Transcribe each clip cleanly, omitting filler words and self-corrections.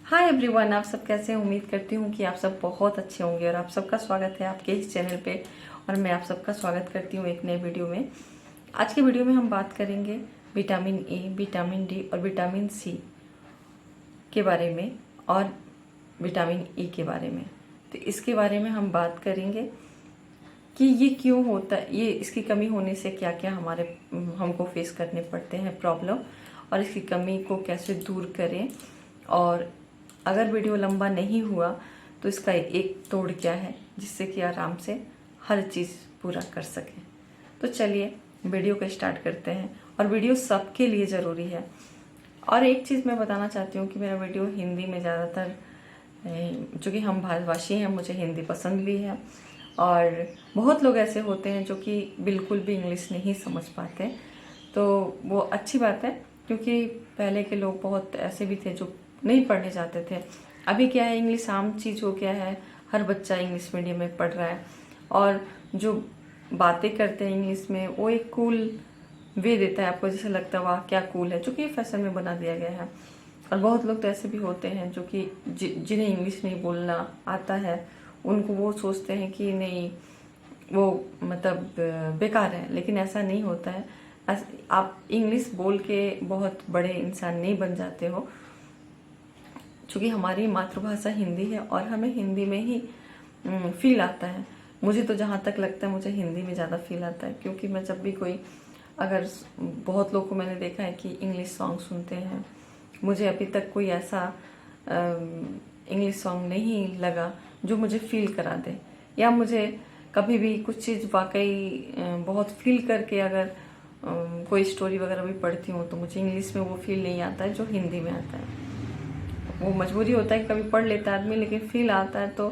Hi everyone, आप सब कैसे हैं। उम्मीद करती हूँ कि आप सब बहुत अच्छे होंगे और आप सबका स्वागत है आपके इस चैनल पे। और मैं आप सबका स्वागत करती हूँ एक नए वीडियो में। आज के वीडियो में हम बात करेंगे विटामिन ए, विटामिन डी और विटामिन सी के बारे में और विटामिन ई के बारे में। तो इसके बारे में हम बात करेंगे कि ये क्यों होता है, ये इसकी कमी होने से क्या क्या हमको फेस करने पड़ते हैं प्रॉब्लम, और इसकी कमी को कैसे दूर करें। और अगर वीडियो लंबा नहीं हुआ तो इसका एक तोड़ क्या है जिससे कि आराम से हर चीज़ पूरा कर सकें। तो चलिए वीडियो को स्टार्ट करते हैं। और वीडियो सबके लिए ज़रूरी है। और एक चीज़ मैं बताना चाहती हूँ कि मेरा वीडियो हिंदी में ज़्यादातर, चूँकि हम भारतवासी हैं, मुझे हिंदी पसंद भी है। और बहुत लोग ऐसे होते हैं जो कि बिल्कुल भी इंग्लिश नहीं समझ पाते, तो वो अच्छी बात है, क्योंकि पहले के लोग बहुत ऐसे भी थे जो नहीं पढ़ने जाते थे। अभी क्या है, इंग्लिश आम चीज़ हो गया है, हर बच्चा इंग्लिश मीडियम में पढ़ रहा है। और जो बातें करते हैं इंग्लिश में, वो एक कूल वे देता है आपको, जैसे लगता है वाह क्या कूल है, जो कि फैशन में बना दिया गया है। और बहुत लोग तो ऐसे भी होते हैं जो कि जिन्हें इंग्लिश नहीं बोलना आता है, उनको वो सोचते हैं कि नहीं वो मतलब बेकार है, लेकिन ऐसा नहीं होता है। आप इंग्लिश बोल के बहुत बड़े इंसान नहीं बन जाते हो, क्योंकि हमारी मातृभाषा हिंदी है और हमें हिंदी में ही फील आता है। मुझे तो जहाँ तक लगता है मुझे हिंदी में ज़्यादा फील आता है, क्योंकि मैं जब भी कोई, अगर बहुत लोग को मैंने देखा है कि इंग्लिश सॉन्ग सुनते हैं, मुझे अभी तक कोई ऐसा इंग्लिश सॉन्ग नहीं लगा जो मुझे फील करा दे, या मुझे कभी भी कुछ चीज़ वाकई बहुत फील करके अगर कोई स्टोरी वगैरह भी पढ़ती हूँ तो मुझे इंग्लिश में वो फील नहीं आता है जो हिंदी में आता है। वो मजबूरी होता है कि कभी पढ़ लेता है आदमी, लेकिन फील आता है तो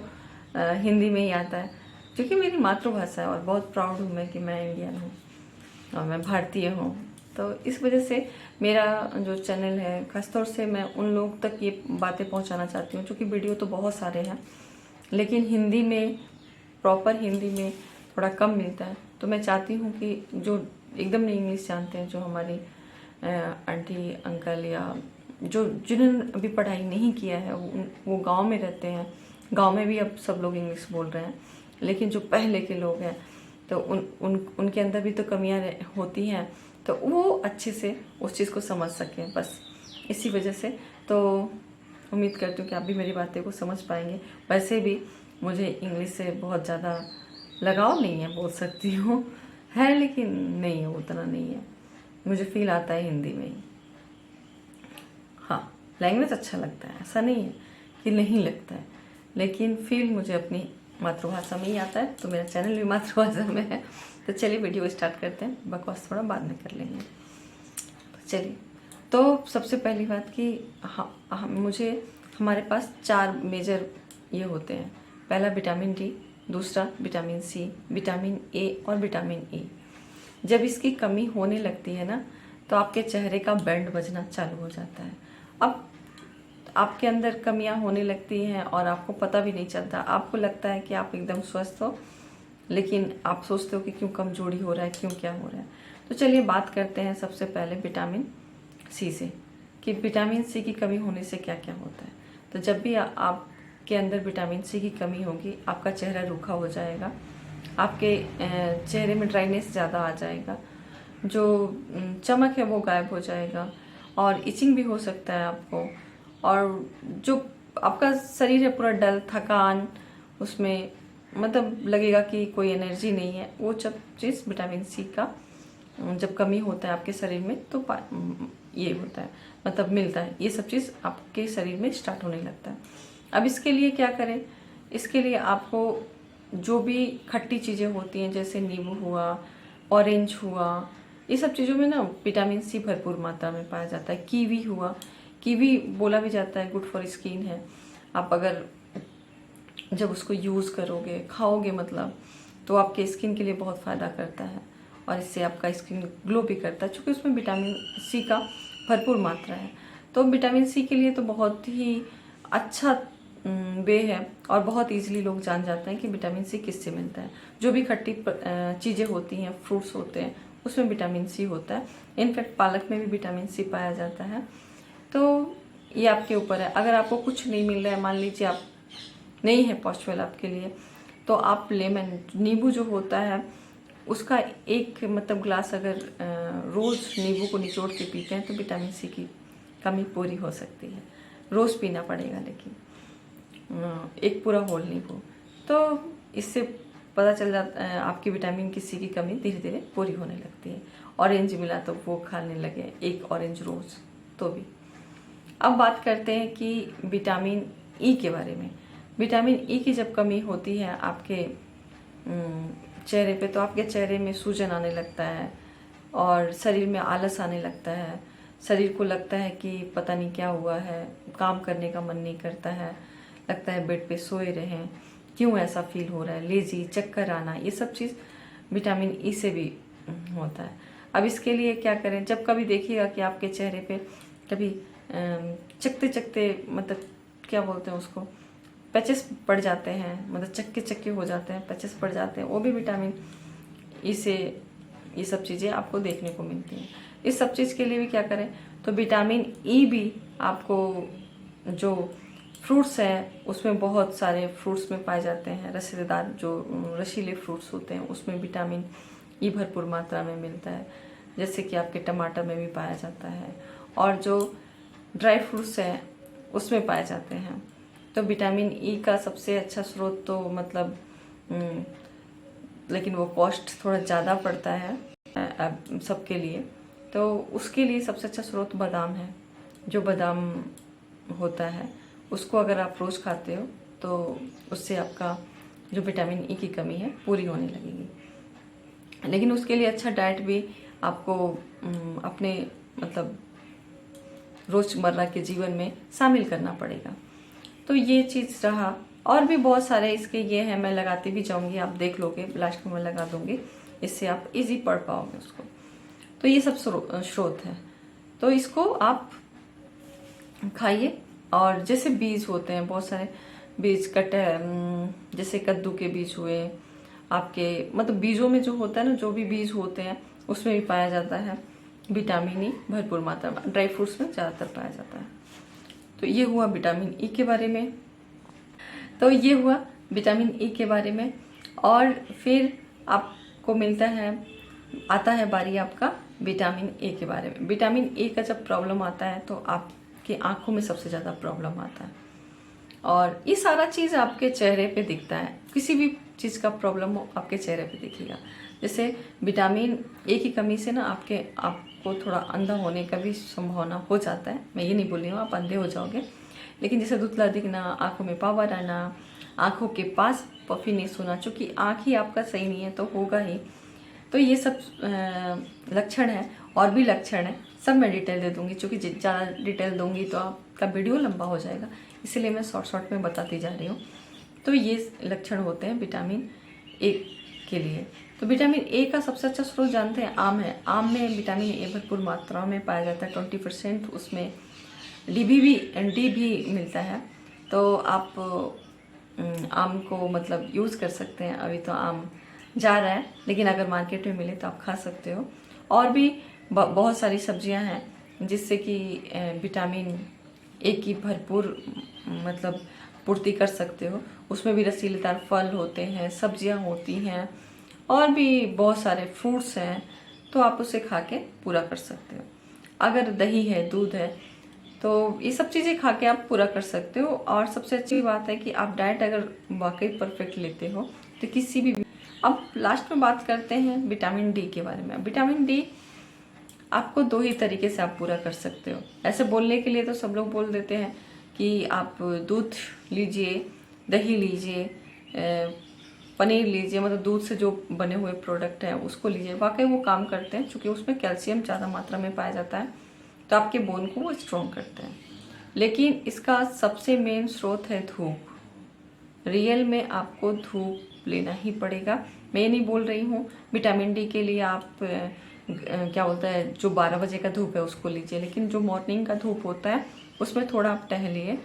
हिंदी में ही आता है, क्योंकि मेरी मातृभाषा है। और बहुत प्राउड हूँ मैं कि मैं इंडियन हूँ और मैं भारतीय हूँ। तो इस वजह से मेरा जो चैनल है, खासतौर से मैं उन लोग तक ये बातें पहुँचाना चाहती हूँ, क्योंकि वीडियो तो बहुत सारे हैं लेकिन हिंदी में, प्रॉपर हिंदी में थोड़ा कम मिलता है। तो मैं चाहती हूँ कि जो एकदम नहीं इंग्लिश जानते हैं, जो हमारी आंटी अंकल या जो जिन्होंने अभी पढ़ाई नहीं किया है, वो गांव में रहते हैं। गांव में भी अब सब लोग इंग्लिश बोल रहे हैं, लेकिन जो पहले के लोग हैं तो उनके अंदर भी तो कमियां होती हैं, तो वो अच्छे से उस चीज़ को समझ सकें, बस इसी वजह से। तो उम्मीद करती हूँ कि आप भी मेरी बातें को समझ पाएंगे। वैसे भी मुझे इंग्लिश से बहुत ज़्यादा लगाव नहीं है, बोल सकती हूँ, है लेकिन नहीं है, उतना नहीं है। मुझे फील आता है हिंदी में ही। हाँ, लैंग्वेज अच्छा लगता है, ऐसा नहीं है कि नहीं लगता है, लेकिन फील मुझे अपनी मातृभाषा में ही आता है। तो मेरा चैनल भी मातृभाषा में है। तो चलिए वीडियो स्टार्ट करते हैं, बकवास थोड़ा बाद में कर लेंगे। तो चलिए, तो सबसे पहली बात कि मुझे हमारे पास 4 मेजर ये होते हैं। पहला विटामिन डी, दूसरा विटामिन सी, विटामिन ए और विटामिन ई। जब इसकी कमी होने लगती है ना, तो आपके चेहरे का बैंड बजना चालू हो जाता है। अब आपके अंदर कमियां होने लगती हैं और आपको पता भी नहीं चलता। आपको लगता है कि आप एकदम स्वस्थ हो, लेकिन आप सोचते हो कि क्यों कमजोरी हो रहा है, क्यों क्या हो रहा है। तो चलिए बात करते हैं सबसे पहले विटामिन सी से, कि विटामिन सी की कमी होने से क्या क्या होता है। तो जब भी आपके अंदर विटामिन सी की कमी होगी, आपका चेहरा रूखा हो जाएगा, आपके चेहरे में ड्राइनेस ज़्यादा आ जाएगा, जो चमक है वो गायब हो जाएगा, और इचिंग भी हो सकता है आपको। और जो आपका शरीर है पूरा डल, थकान, उसमें मतलब लगेगा कि कोई एनर्जी नहीं है। वो सब चीज़ विटामिन सी का जब कमी होता है आपके शरीर में, तो ये होता है, मतलब मिलता है, ये सब चीज़ आपके शरीर में स्टार्ट होने लगता है। अब इसके लिए क्या करें? इसके लिए आपको जो भी खट्टी चीज़ें होती हैं, जैसे नींबू हुआ, ऑरेंज हुआ, ये सब चीज़ों में ना विटामिन सी भरपूर मात्रा में पाया जाता है। कीवी हुआ, कीवी बोला भी जाता है गुड फॉर स्किन है। आप अगर जब उसको यूज़ करोगे, खाओगे मतलब, तो आपके स्किन के लिए बहुत फ़ायदा करता है, और इससे आपका स्किन ग्लो भी करता है, क्योंकि उसमें विटामिन सी का भरपूर मात्रा है। तो विटामिन सी के लिए तो बहुत ही अच्छा वे है, और बहुत इजीली लोग जान जाते हैं कि विटामिन सी किससे मिलता है। जो भी खट्टी चीज़ें होती हैं, फ्रूट्स होते हैं, उसमें विटामिन सी होता है। इनफैक्ट पालक में भी विटामिन सी पाया जाता है। तो ये आपके ऊपर है। अगर आपको कुछ नहीं मिल रहा है, मान लीजिए आप नहीं है पॉसिबल आपके लिए, तो आप लेमन नींबू जो होता है उसका एक मतलब ग्लास अगर रोज़ नींबू को निचोड़ के पीते हैं तो विटामिन सी की कमी पूरी हो सकती है। रोज़ पीना पड़ेगा, लेकिन एक पूरा होल नींबू, तो इससे पता चल जाता है आपकी विटामिन की सी की कमी धीरे धीरे पूरी होने लगती है। ऑरेंज मिला तो वो खाने लगे, एक ऑरेंज रोज़ तो भी। अब बात करते हैं कि विटामिन ई के बारे में। विटामिन ई की जब कमी होती है आपके चेहरे पे, तो आपके चेहरे में सूजन आने लगता है और शरीर में आलस आने लगता है। शरीर को लगता है कि पता नहीं क्या हुआ है, काम करने का मन नहीं करता है, लगता है बेड पे सोए रहें, क्यों ऐसा फील हो रहा है, लेजी, चक्कर आना, ये सब चीज़ विटामिन ई से भी होता है। अब इसके लिए क्या करें, जब कभी देखिएगा कि आपके चेहरे पे कभी चकते चकते मतलब क्या बोलते हैं उसको, पैचेस पड़ जाते हैं, मतलब चक्के चक्के हो जाते हैं, पैचेस पड़ जाते हैं, वो भी विटामिन ई से ये सब चीज़ें आपको देखने को मिलती हैं। इस सब चीज़ के लिए भी क्या करें, तो विटामिन ई भी आपको जो फ्रूट्स हैं उसमें बहुत सारे फ्रूट्स में पाए जाते हैं। रसीलेदार जो रसीले फ्रूट्स होते हैं उसमें विटामिन ई भरपूर मात्रा में मिलता है, जैसे कि आपके टमाटर में भी पाया जाता है, और जो ड्राई फ्रूट्स हैं उसमें पाए जाते हैं। तो विटामिन ई का सबसे अच्छा स्रोत तो मतलब लेकिन वो कॉस्ट थोड़ा ज़्यादा पड़ता है सबके लिए, तो उसके लिए सबसे अच्छा स्रोत बादाम है। जो बादाम होता है उसको अगर आप रोज़ खाते हो तो उससे आपका जो विटामिन ई की कमी है पूरी होने लगेगी। लेकिन उसके लिए अच्छा डाइट भी आपको अपने मतलब रोज़मर्रा के जीवन में शामिल करना पड़ेगा। तो ये चीज़ रहा, और भी बहुत सारे इसके ये हैं, मैं लगाती भी जाऊंगी, आप देख लोगे, लास्ट में मैं लगा दूंगी, इससे आप इजी पढ़ पाओगे उसको। तो ये सब स्रोत है, तो इसको आप खाइए। और जैसे बीज होते हैं बहुत सारे बीज जैसे कद्दू के बीज हुए आपके, मतलब बीजों में जो होता है ना, जो भी बीज होते हैं उसमें भी पाया जाता है विटामिन ई भरपूर मात्रा में। ड्राई फ्रूट्स में ज़्यादातर पाया जाता है। तो ये हुआ विटामिन ई के बारे में। तो ये हुआ विटामिन ई के बारे में। और फिर आपको मिलता है, आता है बारी आपका विटामिन ए के बारे में। विटामिन ए का जब प्रॉब्लम आता है तो आपकी आंखों में सबसे ज़्यादा प्रॉब्लम आता है, और ये सारा चीज़ आपके चेहरे पे दिखता है। किसी भी चीज़ का प्रॉब्लम हो आपके चेहरे पे दिखेगा। जैसे विटामिन ए की कमी से ना आपको थोड़ा अंधा होने का भी संभावना हो जाता है। मैं ये नहीं बोल रही हूँ आप अंधे हो जाओगे, लेकिन जैसे धुंधला दिखना, आंखों में पावर आना, आंखों के पास पफीनेस होना, चूँकि आँख ही आपका सही नहीं है तो होगा ही। तो ये सब लक्षण है, और भी लक्षण है, सब मैं डिटेल दे दूंगी। चूँकि ज़्यादा डिटेल दूंगी तो आपका वीडियो लंबा हो जाएगा, इसीलिए मैं शॉर्ट में बताती जा रही हूँ। तो ये लक्षण होते हैं विटामिन ए के लिए। तो विटामिन ए का सबसे अच्छा स्रोत जानते हैं, आम है। आम में विटामिन ए भरपूर मात्रा में पाया जाता है, 20% उसमें डी भी मिलता है। तो आप आम को मतलब यूज़ कर सकते हैं। अभी तो आम जा रहा है, लेकिन अगर मार्केट में मिले तो आप खा सकते हो। और भी बहुत सारी सब्जियां हैं जिससे कि विटामिन ए की भरपूर मतलब पूर्ति कर सकते हो। उसमें भी रसीलेदार फल होते हैं, सब्जियां होती हैं, और भी बहुत सारे फ्रूट्स हैं, तो आप उसे खा के पूरा कर सकते हो। अगर दही है, दूध है, तो ये सब चीज़ें खा के आप पूरा कर सकते हो। और सबसे अच्छी बात है कि आप डाइट अगर वाकई परफेक्ट लेते हो तो किसी भी। अब लास्ट में बात करते हैं विटामिन डी के बारे में। विटामिन डी आपको 2 ही तरीके से आप पूरा कर सकते हो। ऐसे बोलने के लिए तो सब लोग बोल देते हैं कि आप दूध लीजिए, दही लीजिए, पनीर लीजिए, मतलब दूध से जो बने हुए प्रोडक्ट हैं उसको लीजिए। वाकई वो काम करते हैं, क्योंकि उसमें कैल्शियम ज़्यादा मात्रा में पाया जाता है, तो आपके बोन को वो स्ट्रॉन्ग करते हैं। लेकिन इसका सबसे मेन स्रोत है धूप। रियल में आपको धूप लेना ही पड़ेगा। मैं नहीं बोल रही हूँ विटामिन डी के लिए आप क्या बोलता है जो 12 बजे का धूप है उसको लीजिए, लेकिन जो मॉर्निंग का धूप होता है उसमें थोड़ा आप टहलिए,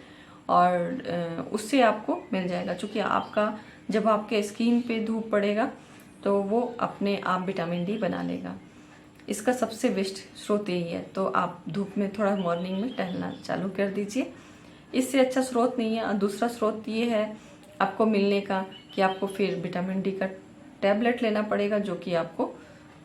और उससे आपको मिल जाएगा। क्योंकि आपका जब आपके स्किन पे धूप पड़ेगा तो वो अपने आप विटामिन डी बना लेगा। इसका सबसे बेस्ट स्रोत यही है। तो आप धूप में थोड़ा मॉर्निंग में टहलना चालू कर दीजिए। इससे अच्छा स्रोत नहीं है। और दूसरा स्रोत ये है आपको मिलने का कि आपको फिर विटामिन डी का टैबलेट लेना पड़ेगा, जो कि आपको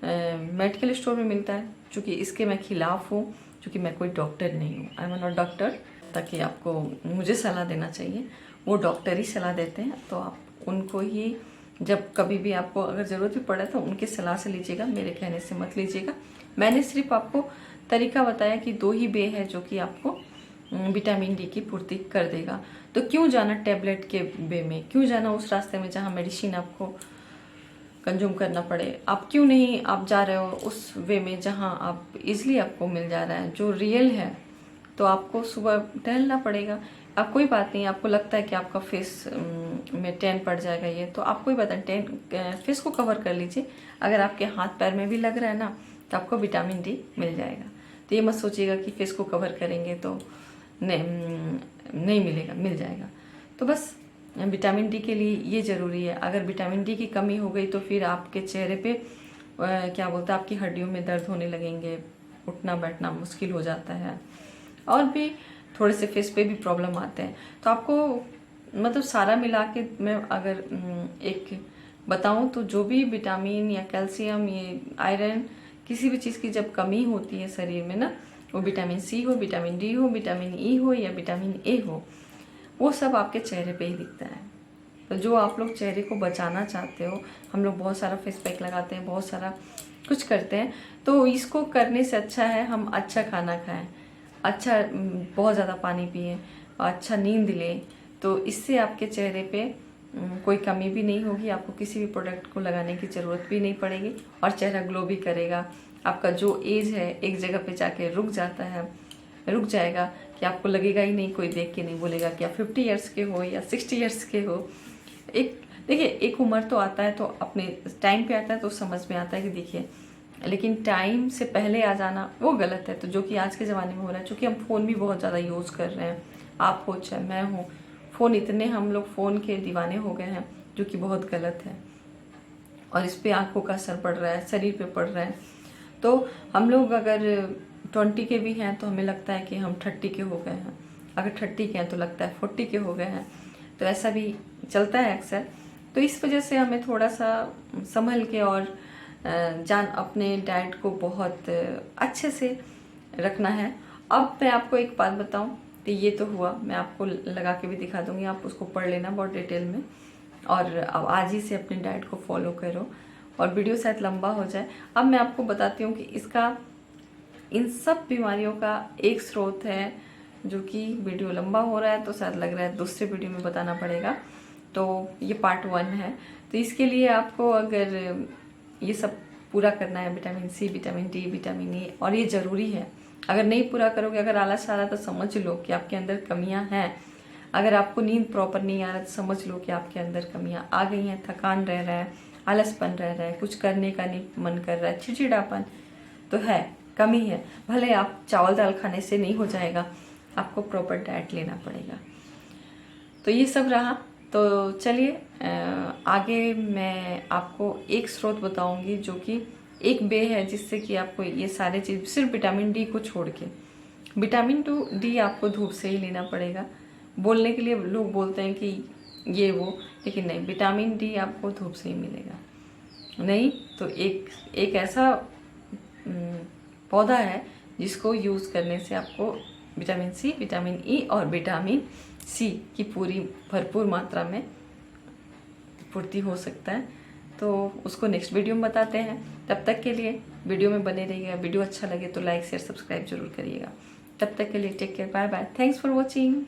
मेडिकल स्टोर में मिलता है। चूँकि इसके मैं खिलाफ हूँ, क्योंकि मैं कोई डॉक्टर नहीं हूँ, आई एम नॉट डॉक्टर, ताकि आपको मुझे सलाह देना चाहिए, वो डॉक्टर ही सलाह देते हैं। तो आप उनको ही जब कभी भी आपको अगर ज़रूरत भी पड़े तो उनकी सलाह से लीजिएगा, मेरे कहने से मत लीजिएगा। मैंने सिर्फ आपको तरीका बताया कि 2 ही बे है जो कि आपको विटामिन डी की पूर्ति कर देगा। तो क्यों जाना टैबलेट के वे में, क्यों जाना उस रास्ते में जहाँ मेडिसिन आपको कंज्यूम करना पड़े। आप क्यों नहीं आप जा रहे हो उस वे में जहाँ आप इजीली आपको मिल जा रहा है जो रियल है। तो आपको सुबह टहलना पड़ेगा। अब कोई बात नहीं, आपको लगता है कि आपका फेस में टैन पड़ जाएगा ये, तो आप कोई बात नहीं, टैन फेस को कवर कर लीजिए। अगर आपके हाथ पैर में भी लग रहा है ना, तो आपको विटामिन डी मिल जाएगा। तो ये मत सोचिएगा कि फेस को कवर करेंगे तो नहीं मिलेगा, मिल जाएगा। तो बस विटामिन डी के लिए ये ज़रूरी है। अगर विटामिन डी की कमी हो गई तो फिर आपके चेहरे पे क्या बोलते हैं, आपकी हड्डियों में दर्द होने लगेंगे, उठना बैठना मुश्किल हो जाता है, और भी थोड़े से फेस पे भी प्रॉब्लम आते हैं। तो आपको मतलब सारा मिला के मैं अगर एक बताऊं तो जो भी विटामिन या कैल्शियम, ये आयरन, किसी भी चीज़ की जब कमी होती है शरीर में ना, वो विटामिन सी हो, विटामिन डी हो, विटामिन ई हो या विटामिन ए हो, वो सब आपके चेहरे पे ही दिखता है। तो जो आप लोग चेहरे को बचाना चाहते हो, हम लोग बहुत सारा फेस पैक लगाते हैं, बहुत सारा कुछ करते हैं, तो इसको करने से अच्छा है हम अच्छा खाना खाएं, अच्छा बहुत ज़्यादा पानी पिए, अच्छा नींद लें। तो इससे आपके चेहरे पे कोई कमी भी नहीं होगी, आपको किसी भी प्रोडक्ट को लगाने की ज़रूरत भी नहीं पड़ेगी, और चेहरा ग्लो भी करेगा। आपका जो एज है एक जगह पे जाके रुक जाएगा कि आपको लगेगा ही नहीं, कोई देख के नहीं बोलेगा कि आप 50 ईयर्स के हो या 60 ईयर्स के हो। एक देखिए, एक उम्र तो आता है तो अपने टाइम पे आता है तो समझ में आता है कि देखिए, लेकिन टाइम से पहले आ जाना वो गलत है। तो जो कि आज के ज़माने में हो रहा है, क्योंकि हम फ़ोन भी बहुत ज़्यादा यूज़ कर रहे हैं, आप हो चाहे मैं हूँ, फ़ोन इतने हम लोग फ़ोन के दीवाने हो गए हैं, जो कि बहुत गलत है। और इस पर आँखों का असर पड़ रहा है, शरीर पे पड़ रहा है। तो हम लोग अगर 20 के भी हैं तो हमें लगता है कि हम 30 के हो गए हैं, अगर 30 के हैं तो लगता है 40 के हो गए हैं। तो ऐसा भी चलता है अक्सर। तो इस वजह से हमें थोड़ा सा संभल के और अपने डाइट को बहुत अच्छे से रखना है। अब मैं आपको एक बात बताऊं, तो ये तो हुआ, मैं आपको लगा के भी दिखा दूंगी, आप उसको पढ़ लेना बहुत डिटेल में, और अब आज ही से अपने डाइट को फॉलो करो। और वीडियो शायद लंबा हो जाए, अब मैं आपको बताती हूँ कि इसका इन सब बीमारियों का एक स्रोत है, जो कि वीडियो लंबा हो रहा है तो शायद लग रहा है दूसरे वीडियो में बताना पड़ेगा। तो ये पार्ट 1 है। तो इसके लिए आपको अगर ये सब पूरा करना है, vitamin C, vitamin D, vitamin E, और ये ज़रूरी है। अगर नहीं पूरा करोगे, अगर आलस आ रहा है तो समझ लो कि आपके अंदर कमियां हैं। अगर आपको नींद प्रॉपर नहीं आ रहा तो समझ लो कि आपके अंदर कमियां आ गई हैं, थकान रह रहा है, आलसपन रह रहा है, कुछ करने का नहीं मन कर रहा है, चिड़चिड़ापन तो है, कमी है। भले आप चावल दाल खाने से नहीं हो जाएगा, आपको प्रॉपर डाइट लेना पड़ेगा। तो ये सब रहा। तो चलिए आगे मैं आपको एक स्रोत बताऊंगी, जो कि एक बे है जिससे कि आपको ये सारे चीज़, सिर्फ विटामिन डी को छोड़ के, विटामिन डी आपको धूप से ही लेना पड़ेगा। बोलने के लिए लोग बोलते हैं कि ये वो, लेकिन नहीं, विटामिन डी आपको धूप से ही मिलेगा। नहीं तो एक ऐसा पौधा है जिसको यूज़ करने से आपको विटामिन सी, विटामिन ई और विटामिन सी की पूरी भरपूर मात्रा में पूर्ति हो सकता है। तो उसको नेक्स्ट वीडियो में बताते हैं। तब तक के लिए वीडियो में बने रहिएगा। वीडियो अच्छा लगे तो लाइक शेयर सब्सक्राइब जरूर करिएगा। तब तक के लिए take care, bye bye, thanks for watching.